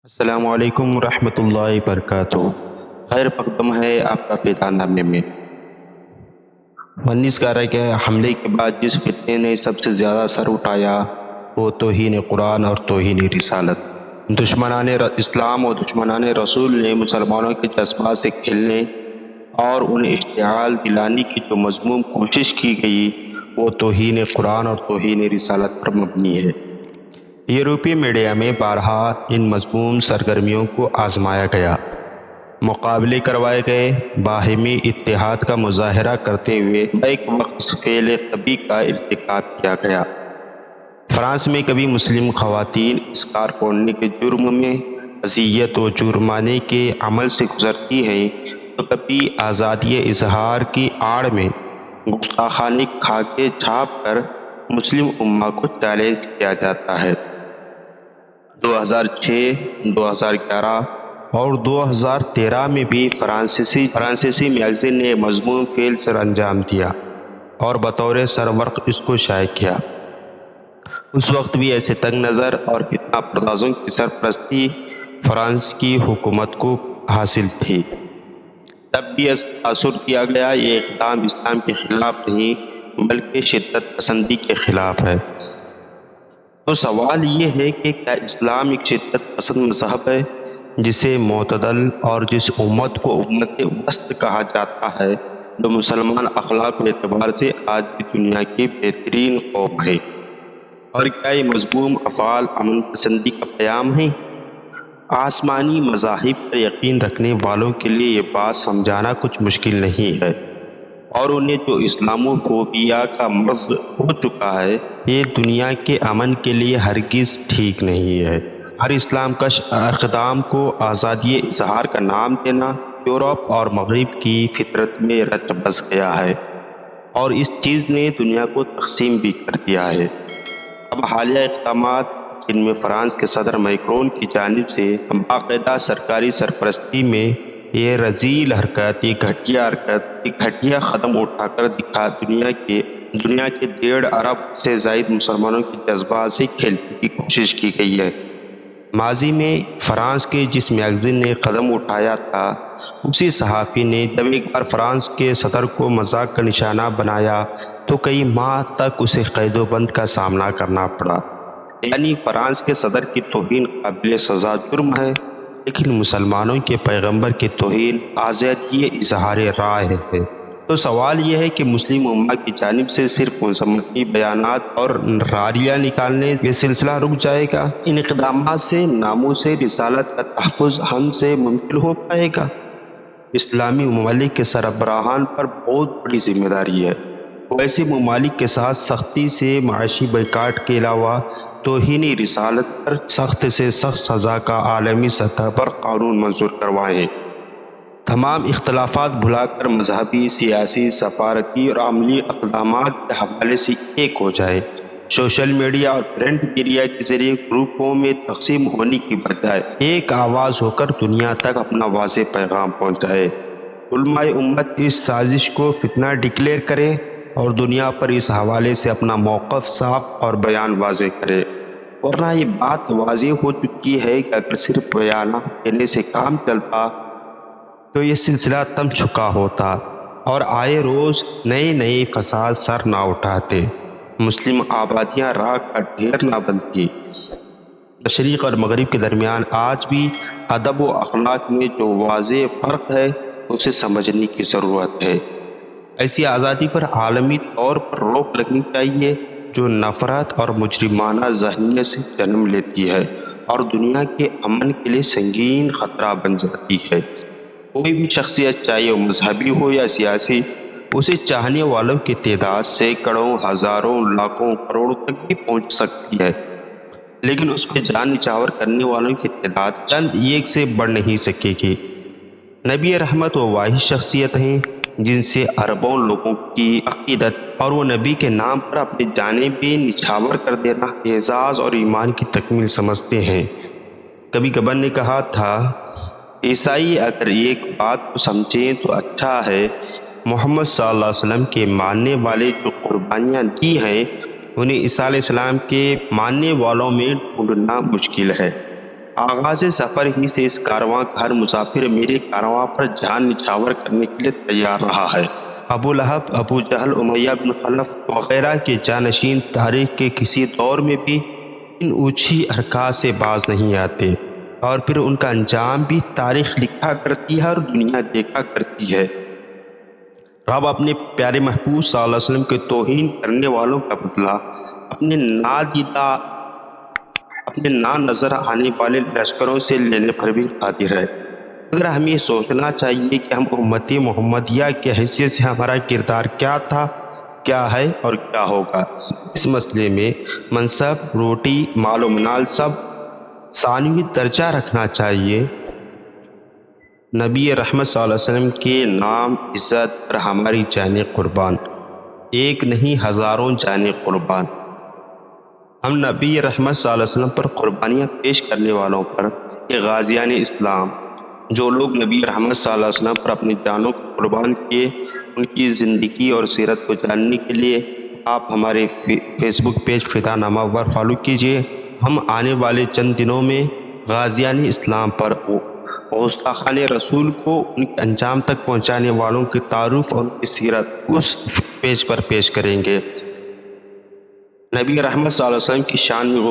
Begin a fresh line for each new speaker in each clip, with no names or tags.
السلام علیکم ورحمۃ اللہ وبرکاتہ۔ خیر مقدم ہے آپ کا فیضان نامے میں 19/11 کے حملے کے بعد جس فتنے نے سب سے زیادہ سر اٹھایا وہ توہین قرآن اور توہین رسالت۔ دشمنان اسلام اور دشمنان رسول نے مسلمانوں کے جذبات سے کھیلنے اور انہیں اشتعال دلانے کی جو مذموم کوشش کی گئی وہ توہین قرآن اور توہین رسالت پر مبنی ہے۔ یورپی میڈیا میں بارہا ان مذموم سرگرمیوں کو آزمایا گیا، مقابلے کروائے گئے، باہمی اتحاد کا مظاہرہ کرتے ہوئے بیک وقت اس فعل قبیح کا ارتکاب کیا گیا۔ فرانس میں کبھی مسلم خواتین اسکارف اوڑھنے کے جرم میں اذیت و جرمانے کے عمل سے گزرتی ہیں تو کبھی آزادی اظہار کی آڑ میں گستاخانہ خاکے چھاپ کر مسلم امہ کو چیلنج کیا جاتا ہے۔ 2006، 2011 اور 2013 میں بھی فرانسیسی میگزین نے مضمون فعل سر انجام دیا اور بطور سرورق اس کو شائع کیا۔ اس وقت بھی ایسے تنگ نظر اور فتنہ پردازوں کی سرپرستی فرانس کی حکومت کو حاصل تھی۔ تب بھی تاثر کیا گیا یہ اقدام اسلام کے خلاف نہیں بلکہ شدت پسندی کے خلاف ہے۔ تو سوال یہ ہے کہ کیا اسلام ایک شدت پسند مذہب ہے جسے معتدل اور جس امت کو امت وسط کہا جاتا ہے جو مسلمان اخلاق و اعتبار سے آج بھی دنیا کی بہترین قوم ہے؟ اور کیا یہ مذموم افعال امن پسندی کا پیام ہیں؟ آسمانی مذاہب پر یقین رکھنے والوں کے لیے یہ بات سمجھانا کچھ مشکل نہیں ہے، اور انہیں جو اسلاموفوبیا کا مرض ہو چکا ہے یہ دنیا کے امن کے لیے ہرگز ٹھیک نہیں ہے۔ ہر اسلام کش اقدام کو آزادی اظہار کا نام دینا یورپ اور مغرب کی فطرت میں رچ بس گیا ہے، اور اس چیز نے دنیا کو تقسیم بھی کر دیا ہے۔ اب حالیہ اقدامات جن میں فرانس کے صدر میکرون کی جانب سے باقاعدہ سرکاری سرپرستی میں یہ رذیل حرکت، یہ گھٹیا قدم اٹھا کر دنیا کے 1.5 ارب سے زائد مسلمانوں کے جذبات سے کھیلنے کی کوشش کی گئی ہے۔ ماضی میں فرانس کے جس میگزین نے قدم اٹھایا تھا اسی صحافی نے جب ایک بار فرانس کے صدر کو مذاق کا نشانہ بنایا تو کئی ماہ تک اسے قید و بند کا سامنا کرنا پڑا۔ یعنی فرانس کے صدر کی توہین قابل سزا جرم ہے، لیکن مسلمانوں کے پیغمبر کی توہین آزادی اظہار رائے ہے۔ تو سوال یہ ہے کہ مسلم امہ کی جانب سے صرف مذمتی بیانات اور رالیاں نکالنے یہ سلسلہ رک جائے گا؟ ان اقدامات سے ناموس رسالت کا تحفظ ہم سے ممکن ہو پائے گا؟ اسلامی ممالک کے سربراہان پر بہت بڑی ذمہ داری ہے۔ وہ ایسے ممالک کے ساتھ سختی سے معاشی بائیکاٹ کے علاوہ توہین رسالت پر سخت سے سخت سزا کا عالمی سطح پر قانون منظور کروائیں۔ تمام اختلافات بھلا کر مذہبی، سیاسی، سفارتی اور عملی اقدامات کے حوالے سے ایک ہو جائے۔ سوشل میڈیا اور پرنٹ میڈیا کے ذریعے گروپوں میں تقسیم ہونے کی بجائے ایک آواز ہو کر دنیا تک اپنا واضح پیغام پہنچائے۔ علماء امت اس سازش کو فتنہ ڈکلیئر کریں اور دنیا پر اس حوالے سے اپنا موقف صاف اور بیان واضح کرے، ورنہ یہ بات واضح ہو چکی ہے کہ اگر صرف بیانات دینے سے کام چلتا تو یہ سلسلہ تم چکا ہوتا اور آئے روز نئے فساد سر نہ اٹھاتے، مسلم آبادیاں راکھ کا ڈھیر نہ بنتی۔ مشرق اور مغرب کے درمیان آج بھی ادب و اخلاق میں جو واضح فرق ہے اسے سمجھنے کی ضرورت ہے۔ ایسی آزادی پر عالمی طور پر روک لگنی چاہیے جو نفرت اور مجرمانہ ذہنیت سے جنم لیتی ہے اور دنیا کے امن کے لیے سنگین خطرہ بن جاتی ہے۔ کوئی بھی شخصیت چاہے وہ مذہبی ہو یا سیاسی، اسے چاہنے والوں کی تعداد سینکڑوں، ہزاروں، لاکھوں، کروڑوں تک بھی پہنچ سکتی ہے، لیکن اس پہ جان نچھاور کرنے والوں کی تعداد چند ایک سے بڑھ نہیں سکے گی۔ نبی رحمت وہ واحد شخصیت ہیں جن سے اربوں لوگوں کی عقیدت اور وہ نبی کے نام پر اپنی جانیں بھی نچھاور کر دینا اعزاز اور ایمان کی تکمیل سمجھتے ہیں۔ کبھی گبن نے کہا تھا، عیسائی اگر ایک بات کو سمجھیں تو اچھا ہے، محمد صلی اللہ علیہ وسلم کے ماننے والے جو قربانیاں دی ہیں انہیں عیسیٰ علیہ السلام کے ماننے والوں میں ڈھونڈنا مشکل ہے۔ آغاز سفر ہی سے اس کارواں کا ہر مسافر میرے کارواں پر جان نچھاور کرنے کے لیے تیار رہا ہے۔ ابو لہب، ابو جہل، امیہ بن خلف وغیرہ کے جانشین تاریخ کے کسی دور میں بھی ان اونچی حرکات سے باز نہیں آتے، اور پھر ان کا انجام بھی تاریخ لکھا کرتی ہے اور دنیا دیکھا کرتی ہے۔ رب اپنے پیارے محبوب صلی اللہ علیہ وسلم کے توہین کرنے والوں کا بدلہ اپنے نا نظر آنے والے لشکروں سے لینے پر بھی قادر ہے۔ اگر ہمیں یہ سوچنا چاہیے کہ ہم امتی محمدیہ کی حیثیت سے ہمارا کردار کیا تھا، کیا ہے اور کیا ہوگا، اس مسئلے میں منصب، روٹی، مال و منال سب ثانوی درجہ رکھنا چاہیے۔ نبی رحمت صلی اللہ علیہ وسلم کے نام عزت پر ہماری جانیں قربان، ایک نہیں ہزاروں جانیں قربان۔ ہم نبی رحمت صلی اللہ علیہ وسلم پر قربانیاں پیش کرنے والوں پر، کہ غازیان اسلام، جو لوگ نبی رحمت صلی اللہ علیہ وسلم پر اپنی جانوں کو قربان کیے، ان کی زندگی اور سیرت کو جاننے کے لیے آپ ہمارے فیس بک پیج فدا نامہ پر فالو کیجیے۔ ہم آنے والے چند دنوں میں غازیان اسلام پر گستاخان رسول کو ان کے انجام تک پہنچانے والوں کے تعارف اور ان کی سیرت اس پیج پر پیش کریں گے۔ نبی رحمت صلی اللہ علیہ وسلم کی شان میں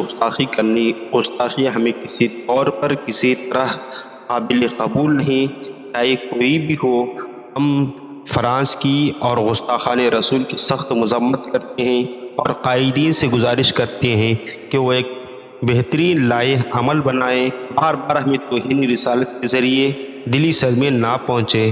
گستاخی ہمیں کسی طور پر کسی طرح قابل قبول نہیں، چاہے کوئی بھی ہو۔ ہم فرانس کی اور گستاخان رسول کی سخت مذمت کرتے ہیں اور قائدین سے گزارش کرتے ہیں کہ وہ ایک بہترین لائحہ عمل بنائیں، بار بار ہمیں توہین رسالت کے ذریعے دلی صدمے نہ پہنچے۔